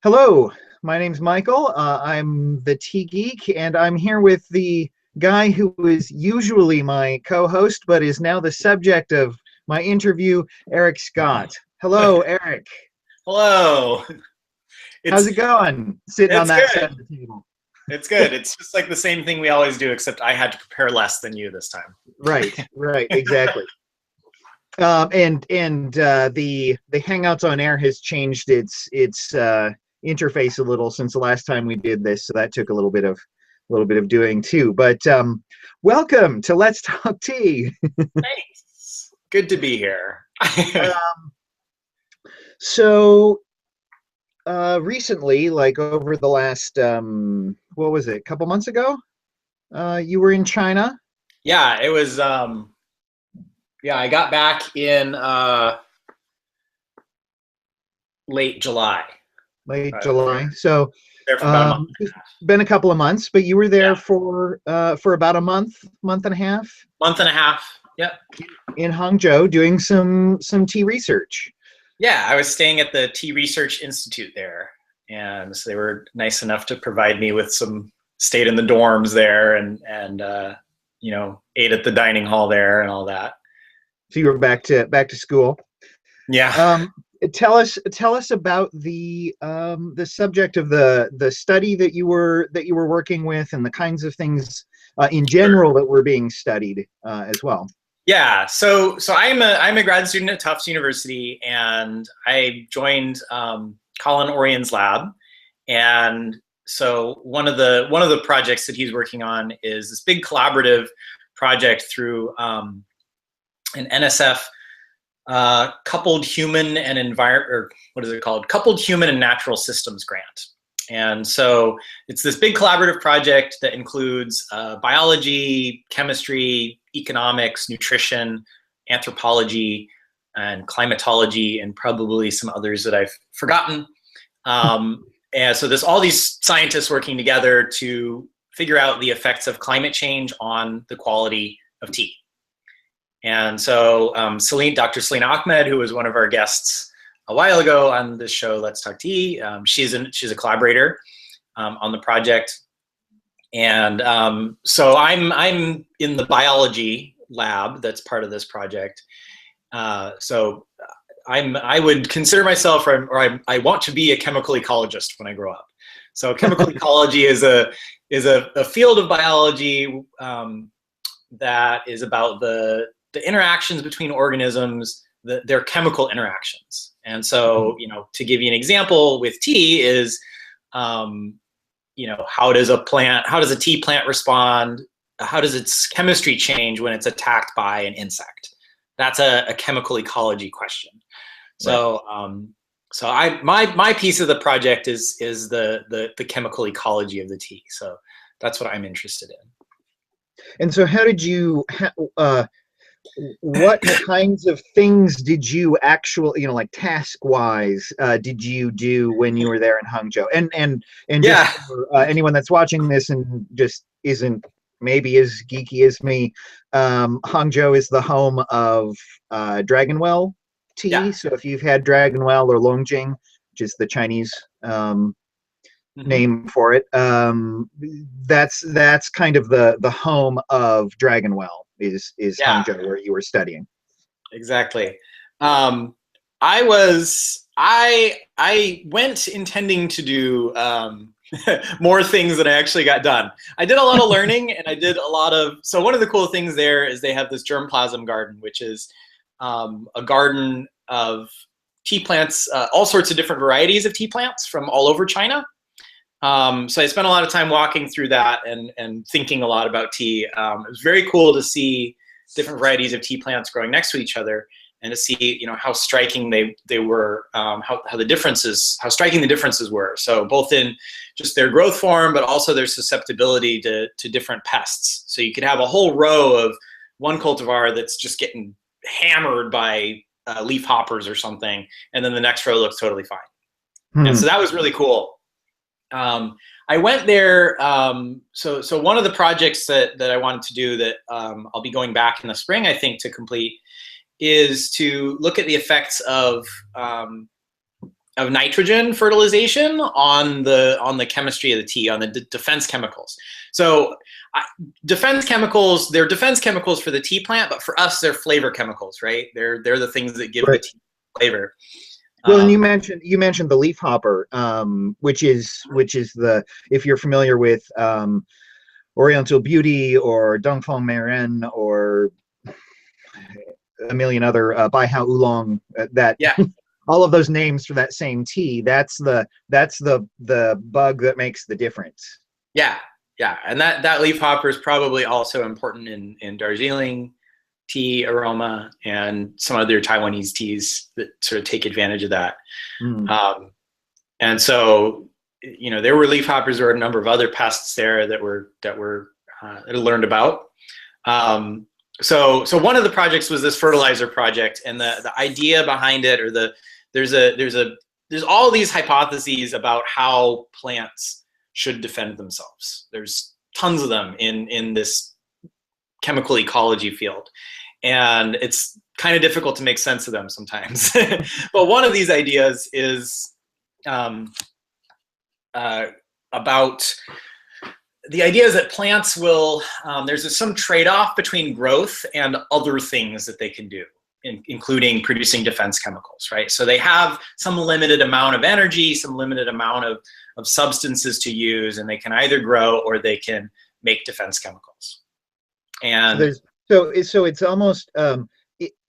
Hello, my name's Michael. I'm the Tea Geek, and I'm here with the guy who is usually my co-host, but is now the subject of my interview, Eric Scott. Hello, Eric. Hello. How's It's it going? Sitting on it's that side good. of the table. It's good. It's just like the same thing we always do, except I had to prepare less than you this time. Right, exactly. The Hangouts on Air has changed its interface a little since the last time we did this, so that took a little bit of doing too. But welcome to Let's Talk Tea. Thanks. Good to be here. Um, so recently, like over the last what was it, a couple months ago, you were in China. Yeah, it was yeah, I got back in late July. Late I was July. So there for about a month. it's been a couple of months, but you were Yeah, there for about a month and a half month and a half. Yep. in Hangzhou doing some tea research. Yeah, I was staying at the Tea Research Institute there, and so they were nice enough to provide me with some stayed in the dorms there and ate at the dining hall there and all that. So you were back to school. Yeah. Um, tell us about the subject of the study that you were working with, and the kinds of things in general that were being studied as well. Yeah, so I'm a grad student at Tufts University, and I joined Colin Orion's lab, and so one of the projects that he's working on is this big collaborative project through an NSF coupled human and environment, or what is it called? Coupled human and natural systems grant. And so it's this big collaborative project that includes biology, chemistry, economics, nutrition, anthropology, and climatology, and probably some others that I've forgotten. And so there's all these scientists working together to figure out the effects of climate change on the quality of tea. And so Dr. Selena Ahmed, who was one of our guests a while ago on this show, Let's Talk Tea, she's a collaborator on the project. And so I'm in the biology lab that's part of this project. So I would consider myself, I want to be a chemical ecologist when I grow up. So chemical ecology is a field of biology that is about the interactions between organisms, their chemical interactions. And so, to give you an example with tea is, how does a tea plant respond? How does its chemistry change when it's attacked by an insect? That's a chemical ecology question. So, my piece of the project is the chemical ecology of the tea. So that's what I'm interested in. And so, how did you? What kinds of things did you actually, like task-wise, did you do when you were there in Hangzhou? And just Yeah. for anyone that's watching this and just isn't maybe as geeky as me, Hangzhou is the home of Dragonwell tea. Yeah. So if you've had Dragonwell or Longjing, which is the Chinese name for it, that's kind of the home of Dragonwell. Is Yeah. Hangzhou, where you were studying. Exactly. I went intending to do more things than I actually got done. I did a lot of learning, and I did a lot of. So one of the cool things there is they have this germplasm garden, which is a garden of tea plants, all sorts of different varieties of tea plants from all over China. So I spent a lot of time walking through that and thinking a lot about tea. It was very cool to see different varieties of tea plants growing next to each other, and to see how striking they were, how striking the differences were. So both in just their growth form, but also their susceptibility to different pests. So you could have a whole row of one cultivar that's just getting hammered by leaf hoppers or something, and then the next row looks totally fine. And so that was really cool. I went there. So one of the projects that I wanted to do that I'll be going back in the spring, I think, to complete, is to look at the effects of nitrogen fertilization on the chemistry of the tea, on the defense chemicals. So defense chemicals, they're defense chemicals for the tea plant, but for us, they're flavor chemicals, right? They're the things that give the tea flavor. Well, and you mentioned the leaf hopper, which is the, if you're familiar with Oriental Beauty or Dongfang Meren or a million other Baihao Oolong, that all of those names for that same tea, that's the bug that makes the difference. Yeah, and that leaf hopper is probably also important in Darjeeling tea aroma and some other Taiwanese teas that sort of take advantage of that. And so, there were leaf hoppers. There were a number of other pests there that I learned about. So one of the projects was this fertilizer project, and the idea behind it, or there's all these hypotheses about how plants should defend themselves. There's tons of them in this chemical ecology field, and it's kind of difficult to make sense of them sometimes. But one of these ideas is about the idea is that plants will, there's some trade-off between growth and other things that they can do, including producing defense chemicals, right? So they have some limited amount of energy, some limited amount of substances to use, and they can either grow or they can make defense chemicals. And so it's almost,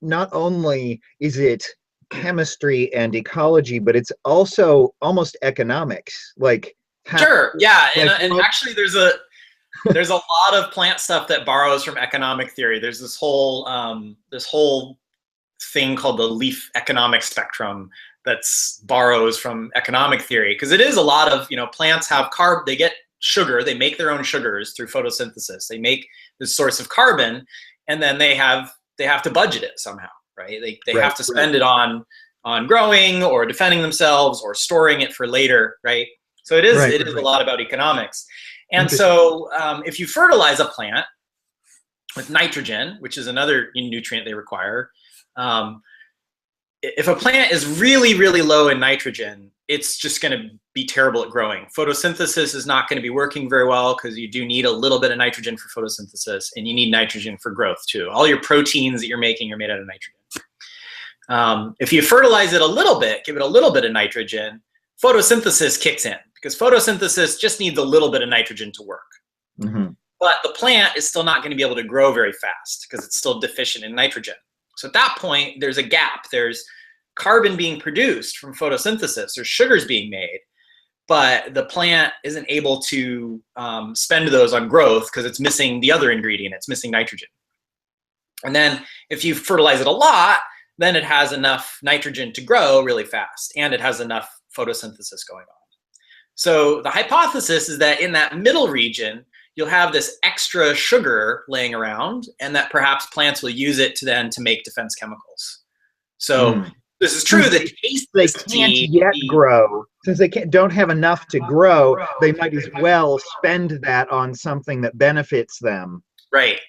not only is it chemistry and ecology, but it's also almost economics. Like, sure, yeah, and actually there's a lot of plant stuff that borrows from economic theory. There's this whole thing called the leaf economic spectrum that's borrows from economic theory, because it is a lot of, plants have they get sugar, they make their own sugars through photosynthesis. They make this source of carbon, and then they have to budget it somehow, right? They have to spend it on growing or defending themselves or storing it for later, right? So it is a lot about economics. And so if you fertilize a plant with nitrogen, which is another nutrient they require, if a plant is really, really low in nitrogen, it's just going to be terrible at growing. Photosynthesis is not going to be working very well, because you do need a little bit of nitrogen for photosynthesis, and you need nitrogen for growth too. All your proteins that you're making are made out of nitrogen. If you fertilize it a little bit, give it a little bit of nitrogen, photosynthesis kicks in, because photosynthesis just needs a little bit of nitrogen to work. But the plant is still not going to be able to grow very fast because it's still deficient in nitrogen. So at that point, there's a gap. There's carbon being produced from photosynthesis, there's sugars being made, but the plant isn't able to spend those on growth because it's missing the other ingredient, it's missing nitrogen. And then if you fertilize it a lot, then it has enough nitrogen to grow really fast, and it has enough photosynthesis going on. So the hypothesis is that in that middle region, you'll have this extra sugar laying around, and that perhaps plants will use it to make defense chemicals. So this is true that they can't yet grow. Since they don't have enough to grow, they might as well spend that on something that benefits them. Right,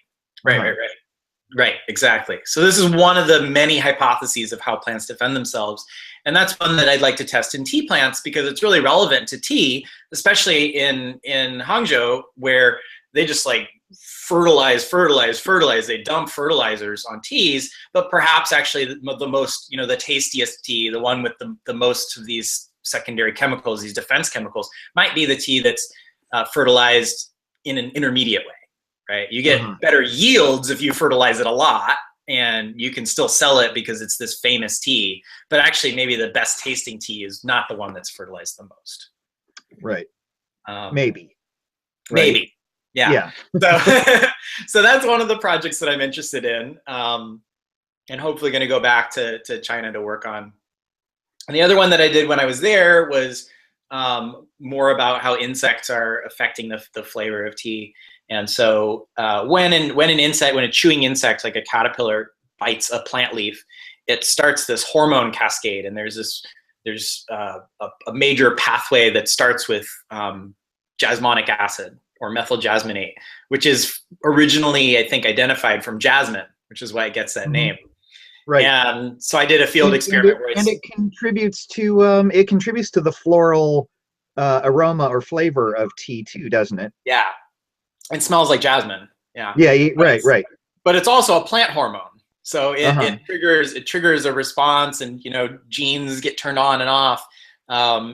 exactly. So this is one of the many hypotheses of how plants defend themselves. And that's one that I'd like to test in tea plants, because it's really relevant to tea, especially in Hangzhou, where they just fertilize. They dump fertilizers on teas, but perhaps actually the most, the tastiest tea, the one with the most of these secondary chemicals, these defense chemicals, might be the tea that's fertilized in an intermediate way, right? You get better yields if you fertilize it a lot, and you can still sell it because it's this famous tea, but actually maybe the best tasting tea is not the one that's fertilized the most. Right. Maybe. Yeah. So that's one of the projects that I'm interested in, and hopefully going to go back to China to work on. And the other one that I did when I was there was more about how insects are affecting the flavor of tea. And so when a chewing insect like a caterpillar bites a plant leaf, it starts this hormone cascade, and there's a major pathway that starts with jasmonic acid, or methyl jasmonate, which is originally, I think, identified from jasmine, which is why it gets that name. Right. And so I did a field experiment where it contributes to the floral aroma or flavor of tea too, doesn't it? yeah, it smells like jasmine. Yeah. Yeah, But right, right. but it's also a plant hormone. So Uh-huh. it triggers a response, and genes get turned on and off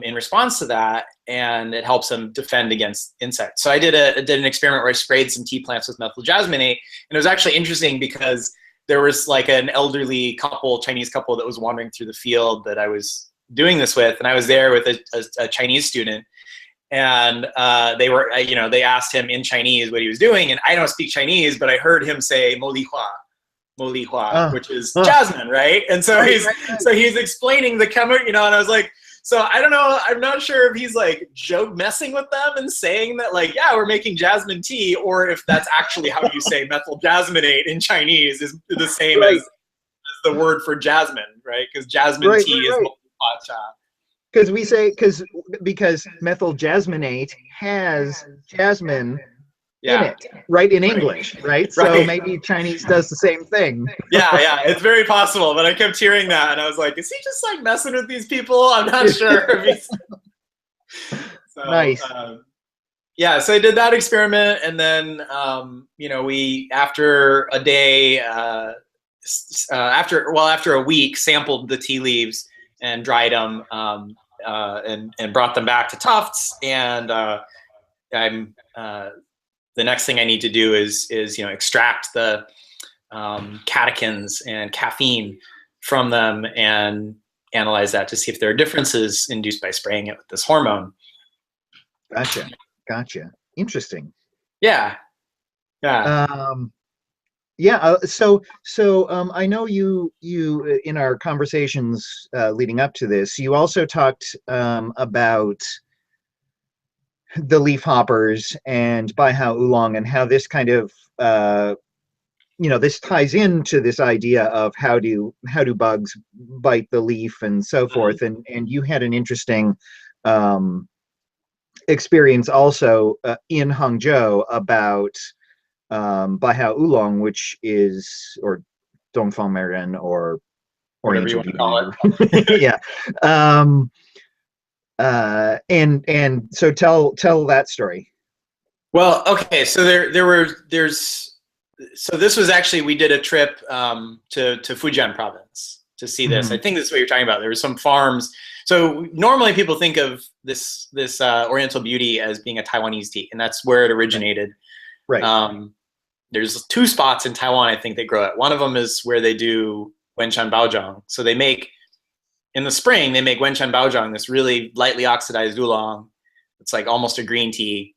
in response to that, and it helps them defend against insects. So I did an experiment where I sprayed some tea plants with methyl jasmonate, and it was actually interesting because there was like an elderly couple, Chinese couple, that was wandering through the field that I was doing this with, and I was there with a Chinese student. And they asked him in Chinese what he was doing, and I don't speak Chinese, but I heard him say "mo li hua," which is jasmine, right? And so he's explaining the chemical, and I was like, so I don't know, I'm not sure if he's like messing with them and saying that like, yeah, we're making jasmine tea, or if that's actually how you say methyl jasmonate in Chinese is the same as the word for jasmine, right? Because jasmine tea is mo li hua cha. Because methyl jasmonate has jasmine in it, right? In English, right? So maybe Chinese does the same thing. Yeah, it's very possible. But I kept hearing that, and I was like, is he just like messing with these people? I'm not sure. So, nice. Yeah, so I did that experiment, and then we after a day, after a week, sampled the tea leaves and dried them. And brought them back to Tufts, and the next thing I need to do is extract the catechins and caffeine from them and analyze that to see if there are differences induced by spraying it with this hormone. Gotcha. Interesting. Yeah. So I know you in our conversations leading up to this, you also talked about the leaf hoppers and Baihao oolong, and how this kind of this ties into this idea of how do bugs bite the leaf and so forth, and you had an interesting experience also in Hangzhou about Baihao oolong, which is, or Dongfang Meren, or Oriental Beauty. Call it. Yeah. And so tell that story. Well, okay, so so this was actually, we did a trip to Fujian province to see this. I think this is what you're talking about. There were some farms. So normally people think of this Oriental Beauty as being a Taiwanese tea, and that's where it originated. Right. There's 2 spots in Taiwan, I think, they grow it. One of them is where they do Wenchan Baozhang. So they make, in the spring, they make Wenchan Baozhang, this really lightly oxidized oolong. It's like almost a green tea.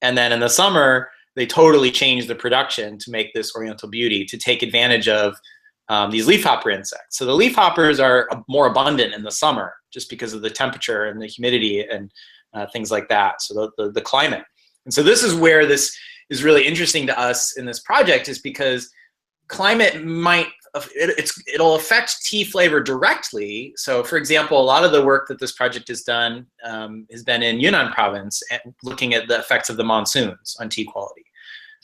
And then in the summer, they totally change the production to make this Oriental Beauty to take advantage of these leafhopper insects. So the leafhoppers are more abundant in the summer just because of the temperature and the humidity and things like that. So the climate. And so this is where this is really interesting to us in this project, is because climate it'll affect tea flavor directly. So for example, a lot of the work that this project has done has been in Yunnan province, and looking at the effects of the monsoons on tea quality.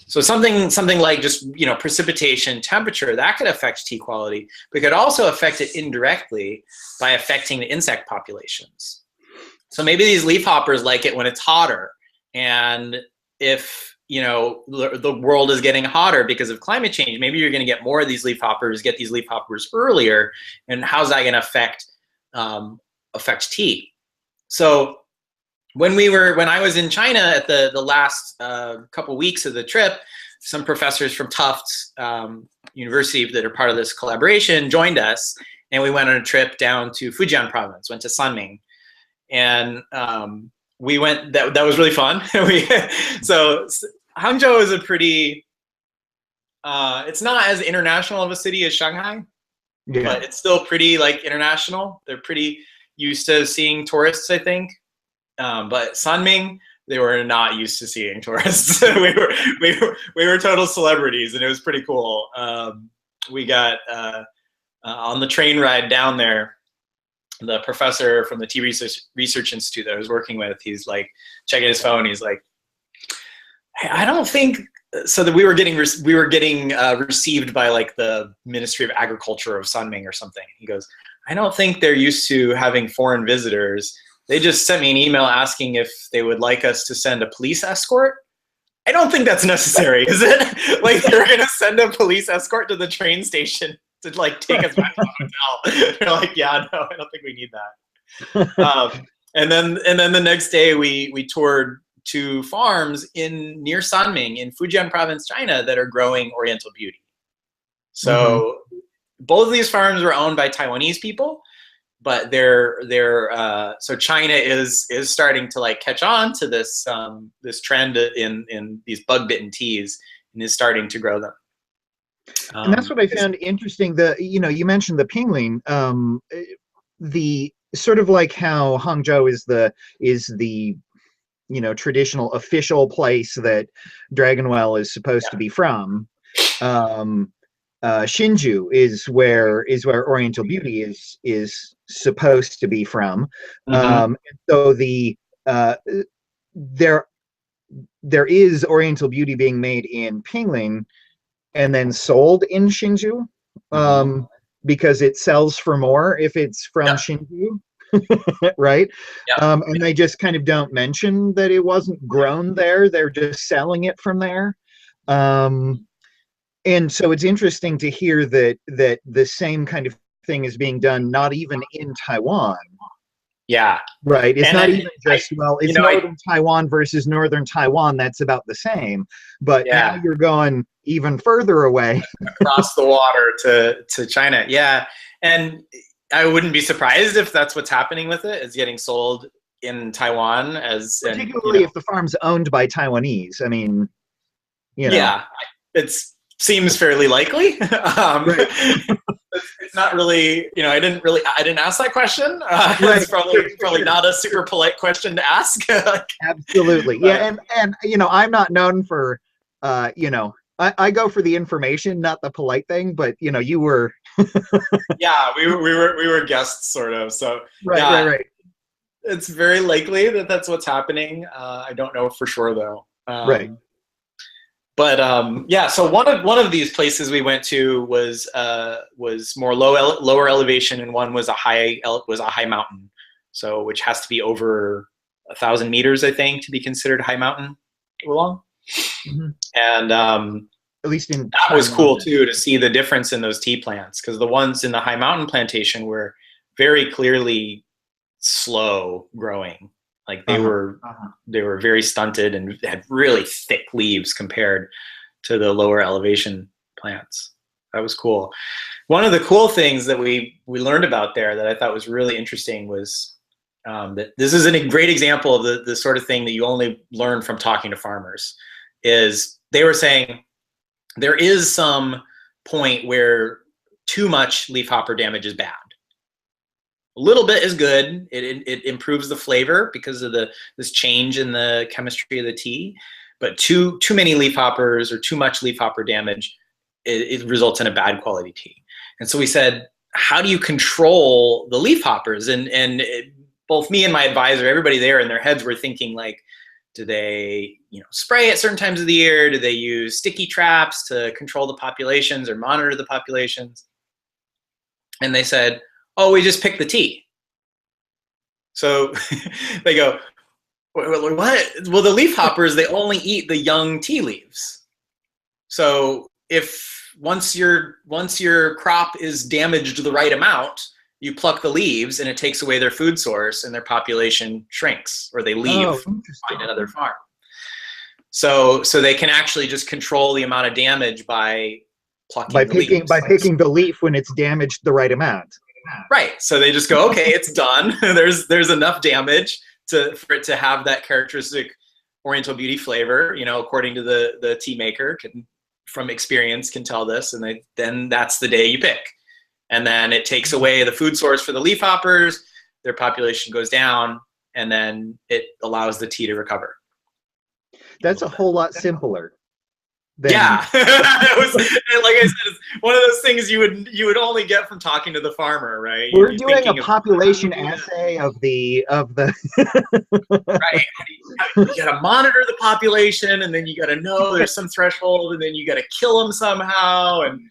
So something like just precipitation, temperature, that could affect tea quality, but could also affect it indirectly by affecting the insect populations. So maybe these leafhoppers like it when it's hotter, and if the world is getting hotter because of climate change, maybe you're going to get more of these leafhoppers, get these leafhoppers earlier, and how's that going to affect tea? So when I was in China at the last couple weeks of the trip, some professors from Tufts University that are part of this collaboration joined us, and we went on a trip down to Fujian province, went to Sanming, and we went. That was really fun. So Hangzhou is a pretty. It's not as international of a city as Shanghai, but it's still pretty like international. They're pretty used to seeing tourists, I think. But Sanming, they were not used to seeing tourists. we were total celebrities, and it was pretty cool. We got on the train ride down there, the professor from the Tea Research Institute that I was working with, he's like checking his phone. He's like, hey, I don't think so that we were getting received by like the Ministry of Agriculture of Sunming or something. He goes, I don't think they're used to having foreign visitors. They just sent me an email asking if they would like us to send a police escort. I don't think that's necessary, is it? Like they're gonna send a police escort to the train station to like take us back to the hotel. They're like, yeah, no, I don't think we need that. And then the next day we toured 2 farms near Sanming in Fujian province, China, that are growing Oriental Beauty. So both of these farms were owned by Taiwanese people, but so China is starting to like catch on to this this trend in these bug-bitten teas and is starting to grow them. And that's what I found interesting. You mentioned the Pingling, the sort of like how Hangzhou is the traditional official place that Dragonwell is supposed to be from. Hsinchu is where Oriental Beauty is supposed to be from. So there is Oriental Beauty being made in Pingling and then sold in Hsinchu, because it sells for more if it's from Hsinchu. Right? And they just kind of don't mention that it wasn't grown there. They're just selling it from there. And so it's interesting to hear that the same kind of thing is being done not even in Taiwan. Yeah. Right. It's not even just, it's northern Taiwan versus northern Taiwan. That's about the same. But now you're going even further away. Across the water to China. Yeah. And I wouldn't be surprised if that's what's happening with it. It's getting sold in Taiwan particularly if the farm's owned by Taiwanese. I mean, Yeah, it seems fairly likely. Right. It's not really, I didn't ask that question. It's probably not a super polite question to ask. Absolutely. Yeah. And I'm not known for, I go for the information, not the polite thing, but you were. Yeah, we were guests sort of. So right. It's very likely that that's what's happening. I don't know for sure though. Right. But so one of these places we went to was more lower elevation, and one was a high mountain, so which has to be over 1,000 meters, I think, to be considered high mountain long. And at least that was cool too, to see the difference in those tea plants, because the ones in the high mountain plantation were very clearly slow growing. Like they were very stunted and had really thick leaves compared to the lower elevation plants. That was cool. One of the cool things that we learned about there that I thought was really interesting was that this is a great example of the sort of thing that you only learn from talking to farmers. Is they were saying there is some point where too much leafhopper damage is bad. A little bit is good. It improves the flavor because of this change in the chemistry of the tea. But too many leafhoppers or too much leafhopper damage, it results in a bad quality tea. And so we said, how do you control the leafhoppers? And both me and my advisor, everybody there in their heads were thinking like, do they spray at certain times of the year? Do they use sticky traps to control the populations or monitor the populations? And they said, oh, we just pick the tea. So they go, what? Well, the leafhoppers, they only eat the young tea leaves. So if once your crop is damaged the right amount, you pluck the leaves and it takes away their food source and their population shrinks, or they leave, find another farm. So they can actually just control the amount of damage by plucking the leaves. By picking the leaf when it's damaged the right amount. Right. So they just go, okay, it's done. There's enough damage for it to have that characteristic Oriental Beauty flavor, according to the tea maker, from experience can tell this, and then that's the day you pick. And then it takes away the food source for the leafhoppers, their population goes down, and then it allows the tea to recover. That's a whole lot simpler Yeah, it was like I said, it's one of those things you would only get from talking to the farmer, right? We're doing a population assay of the right. You got to monitor the population, and then you got to know there's some threshold, and then you got to kill them somehow, and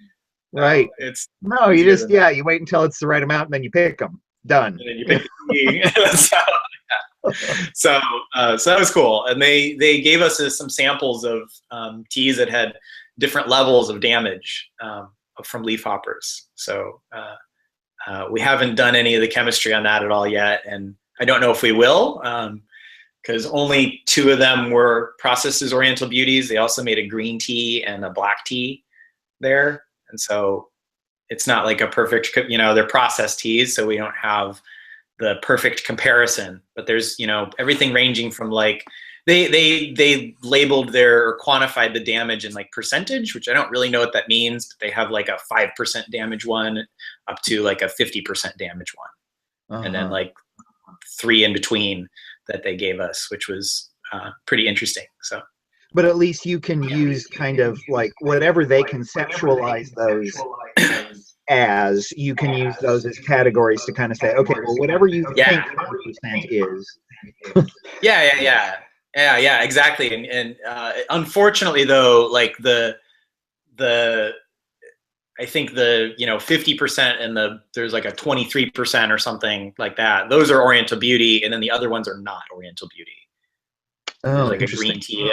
right. It's you just you wait until it's the right amount, and then you pick them. Done. And then you pick the so that was cool, and they gave us some samples of teas that had different levels of damage from leafhoppers. So we haven't done any of the chemistry on that at all yet, and I don't know if we will, because only 2 of them were processed as Oriental Beauties. They also made a green tea and a black tea there, and so it's not like a perfect, they're processed teas, so we don't have the perfect comparison. But there's, everything ranging from like, they labeled or quantified the damage in like percentage, which I don't really know what that means, but they have like a 5% damage one up to like a 50% damage one. And then like 3 in between that they gave us, which was pretty interesting. So. But at least you can use kind of like whatever they conceptualize those as, you can use those as categories to kind of say, okay, well, whatever you think 5% is. Yeah, exactly. And unfortunately, though, like the I think the 50% and there's like a 23% or something like that. Those are Oriental Beauty, and then the other ones are not Oriental Beauty. There's like a green tea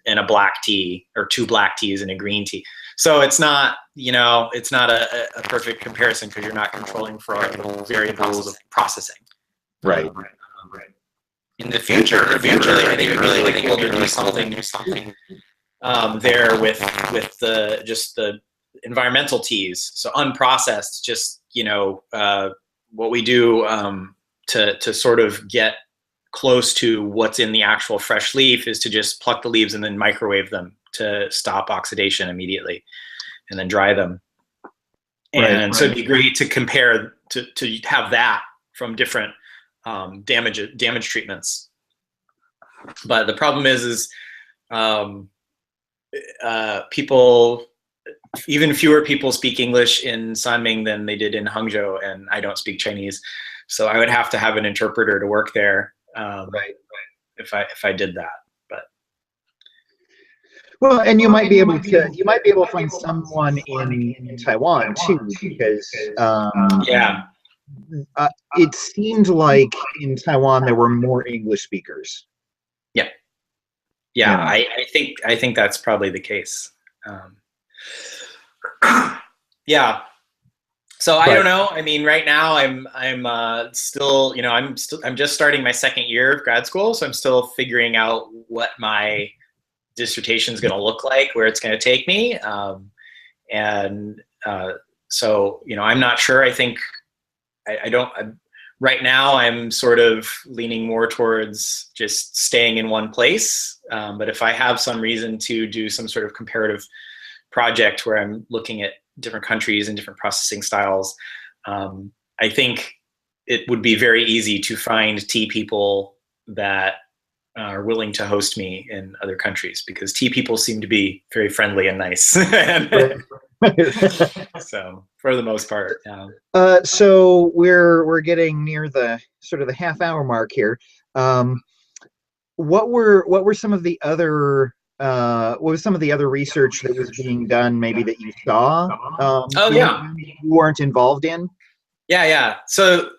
and a black tea, or 2 black teas and a green tea. So it's not, it's not a perfect comparison, because you're not controlling for all the variables of processing. Right. In the future, eventually, I think it would be really cool to do something there with the environmental teas. So unprocessed, just what we do to sort of get close to what's in the actual fresh leaf is to just pluck the leaves and then microwave them to stop oxidation immediately, and then dry them. And so it'd be great to compare, to have that from different damage treatments. But the problem is people, even fewer people speak English in Sanming than they did in Hangzhou, and I don't speak Chinese, so I would have to have an interpreter to work there. If I did that, but well, and you might be able to find someone in Taiwan too, because it seemed like in Taiwan there were more English speakers. I think that's probably the case. So I don't know. I mean, right now I'm still, I'm just starting my 2nd year of grad school, so I'm still figuring out what my dissertation is going to look like, where it's going to take me, so I'm not sure. I think right now I'm sort of leaning more towards just staying in one place. But if I have some reason to do some sort of comparative project where I'm looking at different countries and different processing styles, I think it would be very easy to find tea people that are willing to host me in other countries, because tea people seem to be very friendly and nice. So for the most part. So we're getting near the sort of the half-hour mark here. What were some of the other what was some of the other research that was being done, maybe that you saw? You weren't involved in? So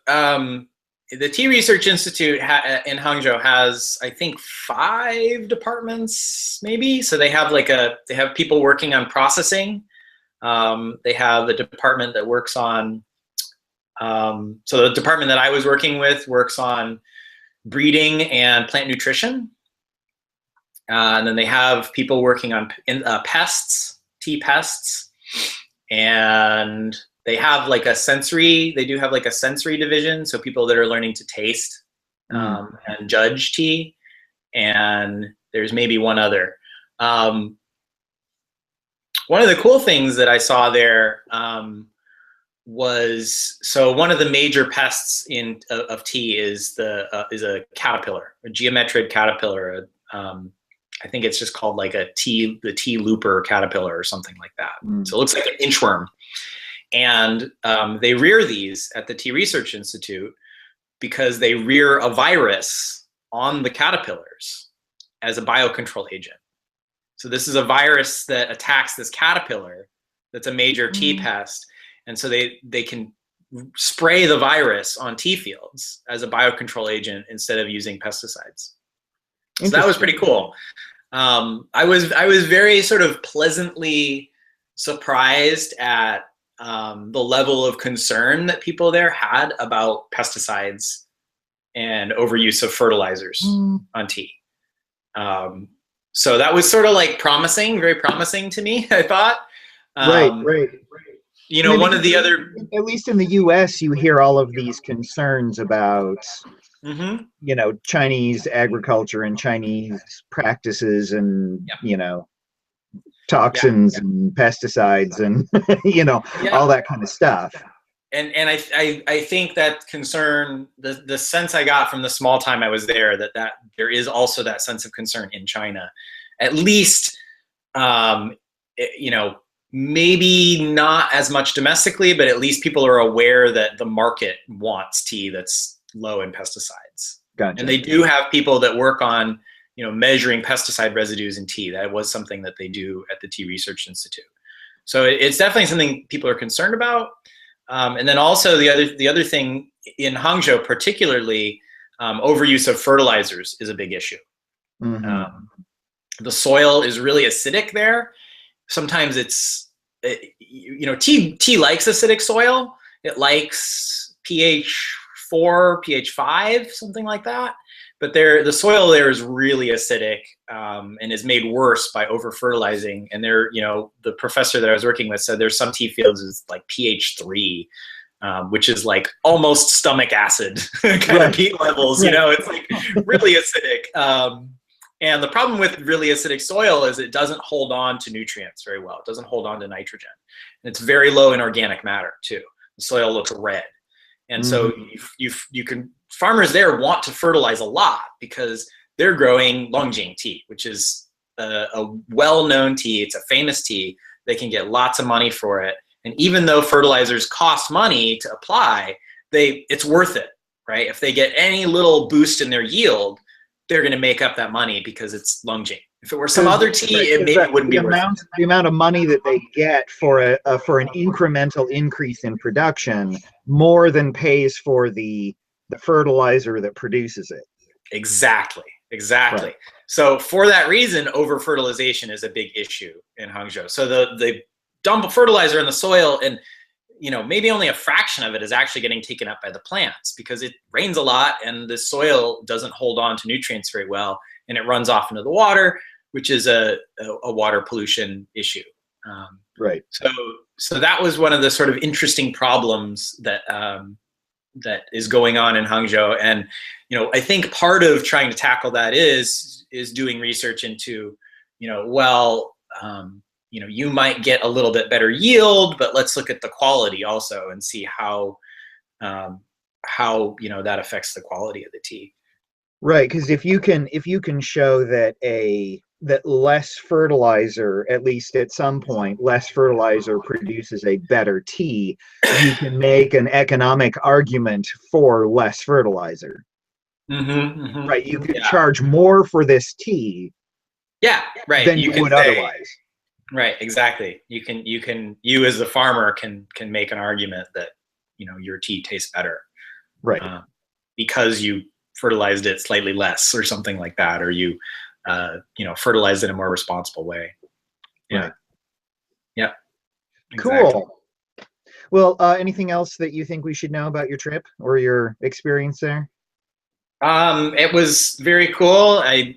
the Tea Research Institute in Hangzhou has, I think, 5 departments, maybe. So they have they have people working on processing. They have a department that works on, so the department that I was working with works on breeding and plant nutrition. And then they have people working on pests, tea pests, and they have like a sensory, they do have like a sensory division. So people that are learning to taste and judge tea. And there's maybe one other. One of the cool things that I saw there was, so one of the major pests of tea is a caterpillar, a geometrid caterpillar, I think it's just called like the tea looper caterpillar or something like that. So it looks like an inchworm. And they rear these at the Tea Research Institute because they rear a virus on the caterpillars as a biocontrol agent. So this is a virus that attacks this caterpillar that's a major tea pest. And so they can spray the virus on tea fields as a biocontrol agent instead of using pesticides. So that was pretty cool. I was very sort of pleasantly surprised at the level of concern that people there had about pesticides and overuse of fertilizers on tea. So that was sort of like promising, very promising to me, I thought. Right. You know, one of the other... At least in the U.S., you hear all of these concerns about, you know, Chinese agriculture and Chinese practices and, you know, toxins and pesticides and, you know, all that kind of stuff. And I think that concern, the sense I got from the small time I was there, that there is also that sense of concern in China. At least, you know, maybe not as much domestically, but at least people are aware that the market wants tea that's low in pesticides. Gotcha. And they do have people that work on, you know, measuring pesticide residues in tea. That was something that they do at the Tea Research Institute. So it's definitely something people are concerned about. And then also the other thing in Hangzhou, particularly, overuse of fertilizers is a big issue. The soil is really acidic there. Sometimes you know, tea likes acidic soil. It likes pH 4, pH 5, something like that. But the soil there is really acidic and is made worse by over-fertilizing. And you know, the professor that I was working with said there's some tea fields is like pH 3, which is like almost stomach acid kind of peat levels. You know, it's like really acidic. And the problem with really acidic soil is it doesn't hold on to nutrients very well. It doesn't hold on to nitrogen. And it's very low in organic matter too. The soil looks red. And so farmers there want to fertilize a lot because they're growing Longjing tea, which is a well-known tea. It's a famous tea. They can get lots of money for it. And even though fertilizers cost money to apply, it's worth it, right? If they get any little boost in their yield, they're going to make up that money because it's Longjing. If it were some other tea, it maybe wouldn't be worth it. The amount of money that they get for an incremental increase in production more than pays for the fertilizer that produces it. Exactly. Right. So for that reason, over-fertilization is a big issue in Hangzhou. So they dump fertilizer in the soil, and you know, maybe only a fraction of it is actually getting taken up by the plants because it rains a lot and the soil doesn't hold on to nutrients very well, and it runs off into the water, which is a water pollution issue. Right. So that was one of the sort of interesting problems that is going on in Hangzhou. And you know, I think part of trying to tackle that is doing research into, you know, well, you know, you might get a little bit better yield, but let's look at the quality also and see how you know, that affects the quality of the tea. Right, because if you can show that less fertilizer, at least at some point, less fertilizer produces a better tea, you can make an economic argument for less fertilizer. Right, you could charge more for this tea. Yeah, right. Than you would otherwise. Right, exactly. You as the farmer can make an argument that, you know, your tea tastes better, right? Because you fertilized it slightly less or something like that, or you know, fertilized it in a more responsible way. Yeah, right. Yeah. Exactly. Cool. Well, anything else that you think we should know about your trip or your experience there? It was very cool. I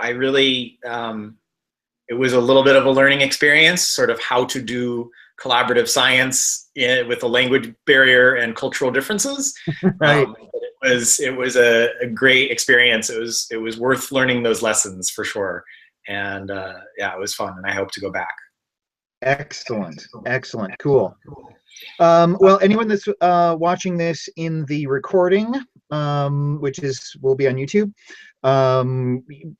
really. It was a little bit of a learning experience, sort of how to do collaborative science with a language barrier and cultural differences. Right. It was a great experience. It was worth learning those lessons for sure. And yeah, it was fun, and I hope to go back. Excellent. Cool. Well, anyone that's watching this in the recording, which will be on YouTube.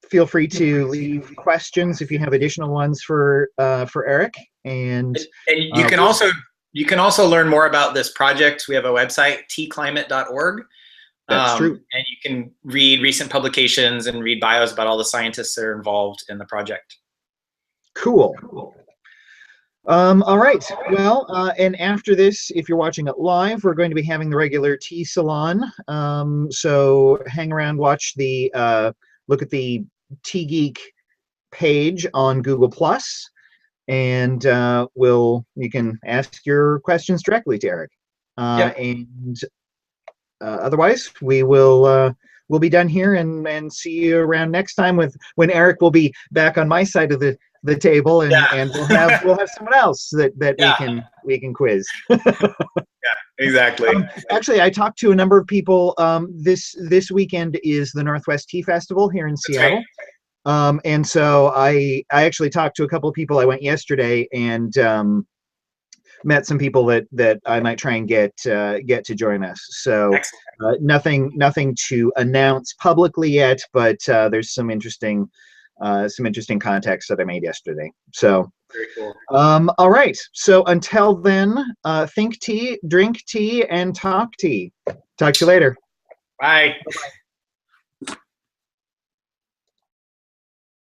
Feel free to leave questions if you have additional ones for Eric. And you can also learn more about this project. We have a website, tclimate.org. That's true. And you can read recent publications and read bios about all the scientists that are involved in the project. Cool. All right. Well, and after this, if you're watching it live, we're going to be having the regular tea salon. So hang around, watch look at the Tea Geek page on Google+, and you can ask your questions directly to Eric. Yep. And otherwise, we'll be done here and see you around next time when Eric will be back on my side of the table, and we'll have someone else that we can quiz. Yeah, exactly. Actually, I talked to a number of people. This weekend is the Northwest Tea Festival here in Seattle. Right. And so I actually talked to a couple of people. I went yesterday and met some people that I might try and get to join us. So nothing to announce publicly yet, but there's some interesting contacts that I made yesterday. So very cool. All right. So until then, think tea, drink tea, and talk tea. Talk to you later. Bye. Bye-bye.